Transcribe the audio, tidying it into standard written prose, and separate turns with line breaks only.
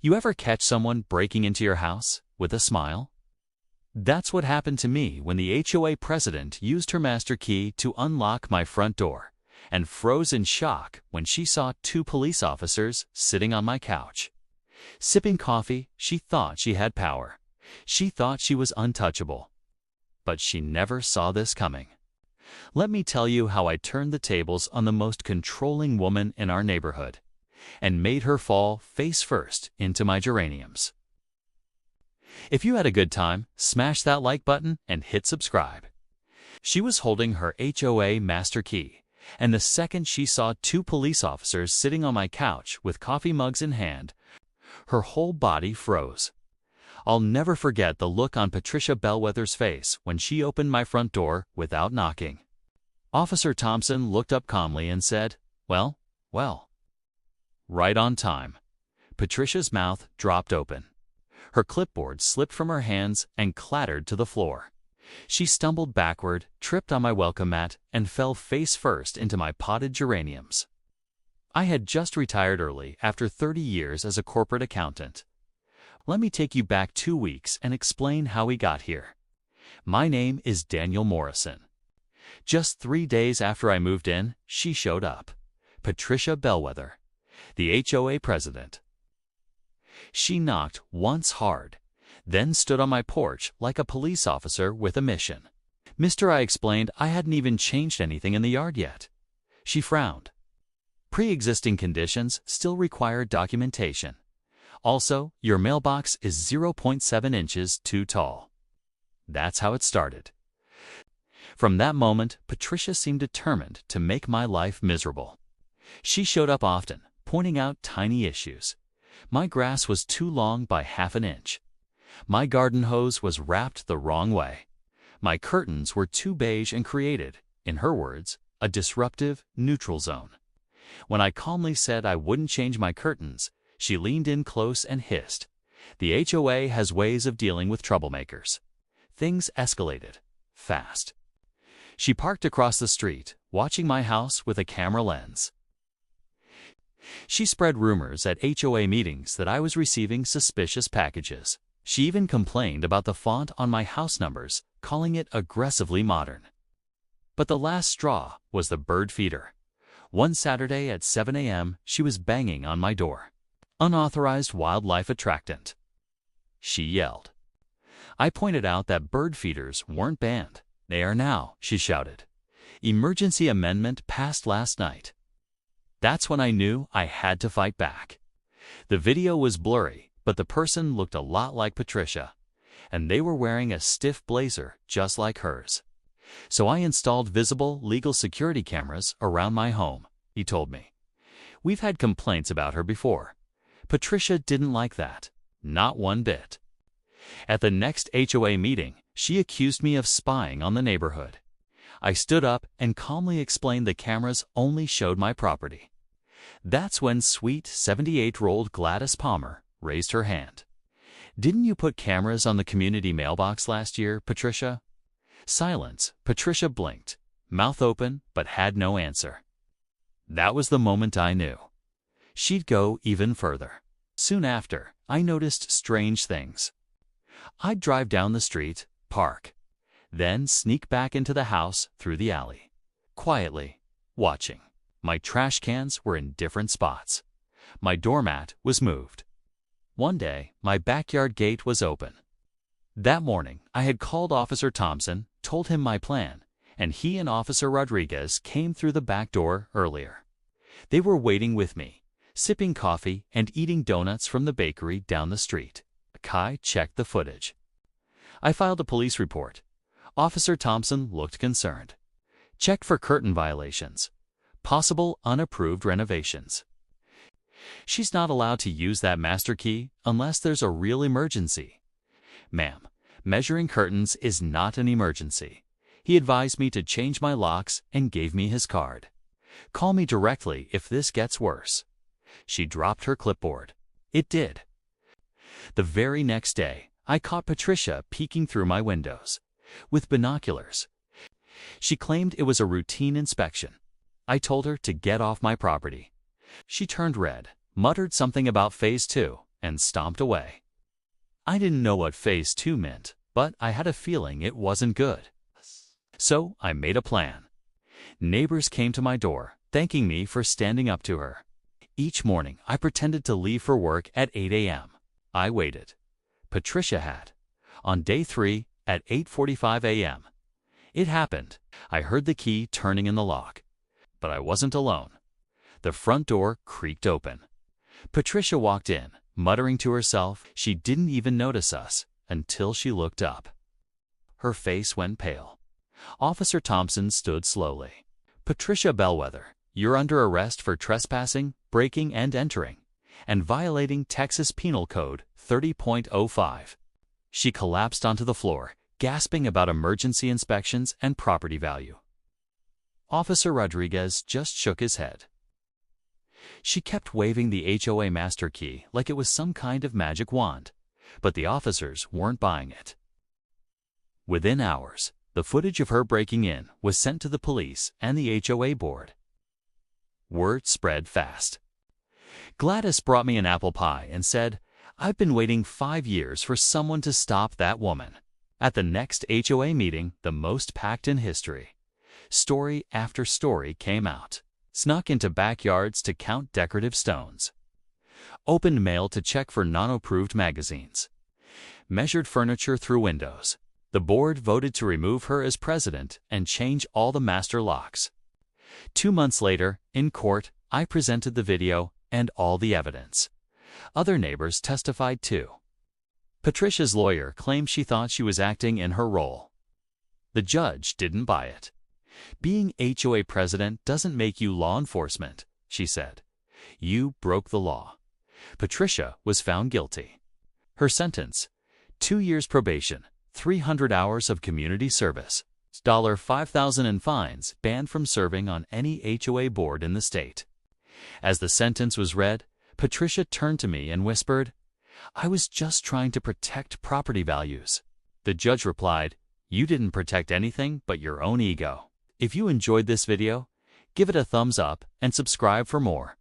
You ever catch someone breaking into your house with a smile? That's what happened to me when the HOA president used her master key to unlock my front door, and froze in shock when she saw two police officers sitting on my couch. Sipping coffee, she thought she had power. She thought she was untouchable. But she never saw this coming. Let me tell you how I turned the tables on the most controlling woman in our neighborhood and made her fall face first into my geraniums. If you had a good time, smash that like button and hit subscribe. She was holding her HOA master key, and the second she saw two police officers sitting on my couch with coffee mugs in hand, her whole body froze. I'll never forget the look on Patricia Bellwether's face when she opened my front door without knocking. Officer Thompson looked up calmly and said, "Well." Right on time. Patricia's mouth dropped open. Her clipboard slipped from her hands and clattered to the floor. She stumbled backward, tripped on my welcome mat, and fell face first into my potted geraniums. I had just retired early after 30 years as a corporate accountant. Let me take you back 2 weeks and explain how we got here. My name is Daniel Morrison. Just 3 days after I moved in, she showed up. Patricia Bellwether, the HOA president. She knocked once hard, then stood on my porch like a police officer with a mission. "Mister," I explained, "I hadn't even changed anything in the yard yet." She frowned. "Pre-existing conditions still require documentation. Also, your mailbox is 0.7 inches too tall." That's how it started. From that moment, Patricia seemed determined to make my life miserable. She showed up often, pointing out tiny issues. My grass was too long by ½ an inch. My garden hose was wrapped the wrong way. My curtains were too beige and created, in her words, a disruptive neutral zone. When I calmly said I wouldn't change my curtains, she leaned in close and hissed, "The HOA has ways of dealing with troublemakers." Things escalated fast. She parked across the street, watching my house with a camera lens. She spread rumors at HOA meetings that I was receiving suspicious packages. She even complained about the font on my house numbers, calling it aggressively modern. But the last straw was the bird feeder. One Saturday at 7 a.m., she was banging on my door. "Unauthorized wildlife attractant," she yelled. I pointed out that bird feeders weren't banned. "They are now," she shouted. "Emergency amendment passed last night." That's when I knew I had to fight back. The video was blurry, but the person looked a lot like Patricia, and they were wearing a stiff blazer just like hers. "So I installed visible legal security cameras around my home," he told me. "We've had complaints about her before. Patricia didn't like that, not one bit." At the next HOA meeting, she accused me of spying on the neighborhood. I stood up and calmly explained the cameras only showed my property. That's when sweet 78-year-old Gladys Palmer raised her hand. "Didn't you put cameras on the community mailbox last year, Patricia?" Silence. Patricia blinked, mouth open, but had no answer. That was the moment I knew. She'd go even further. Soon after, I noticed strange things. I'd drive down the street, park, then sneak back into the house through the alley, quietly, watching. My trash cans were in different spots. My doormat was moved. One day, my backyard gate was open. That morning, I had called Officer Thompson, told him my plan, and he and Officer Rodriguez came through the back door earlier. They were waiting with me, sipping coffee and eating donuts from the bakery down the street. Kai checked the footage. I filed a police report. Officer Thompson looked concerned. Checked for curtain violations. Possible unapproved renovations. "She's not allowed to use that master key unless there's a real emergency." "Ma'am, measuring curtains is not an emergency." He advised me to change my locks and gave me his card. "Call me directly if this gets worse." She dropped her clipboard. It did. The very next day, I caught Patricia peeking through my windows with binoculars. She claimed it was a routine inspection. I told her to get off my property. She turned red, muttered something about phase 2, and stomped away. I didn't know what phase 2 meant, but I had a feeling it wasn't good. So I made a plan. Neighbors came to my door, thanking me for standing up to her. Each morning, I pretended to leave for work at 8 a.m. I waited. Patricia had. On day 3, at 8:45 a.m. It happened. I heard the key turning in the lock. But I wasn't alone. The front door creaked open. Patricia walked in, muttering to herself. She didn't even notice us until she looked up. Her face went pale. Officer Thompson stood slowly. "Patricia Bellwether, you're under arrest for trespassing, breaking and entering, and violating Texas Penal Code 30.05. She collapsed onto the floor, gasping about emergency inspections and property value. Officer Rodriguez just shook his head. She kept waving the HOA master key like it was some kind of magic wand, but the officers weren't buying it. Within hours, the footage of her breaking in was sent to the police and the HOA board. Word spread fast. Gladys brought me an apple pie and said, "I've been waiting 5 years for someone to stop that woman." At the next HOA meeting, the most packed in history, story after story came out. Snuck into backyards to count decorative stones. Opened mail to check for non-approved magazines. Measured furniture through windows. The board voted to remove her as president and change all the master locks. 2 months later, in court, I presented the video and all the evidence. Other neighbors testified too. Patricia's lawyer claimed she thought she was acting in her role. The judge didn't buy it. "Being HOA president doesn't make you law enforcement," she said. "You broke the law." Patricia was found guilty. Her sentence: 2 years probation, 300 hours of community service, $5,000 in fines, banned from serving on any HOA board in the state. As the sentence was read, Patricia turned to me and whispered, "I was just trying to protect property values." The judge replied, "You didn't protect anything but your own ego." If you enjoyed this video, give it a thumbs up and subscribe for more.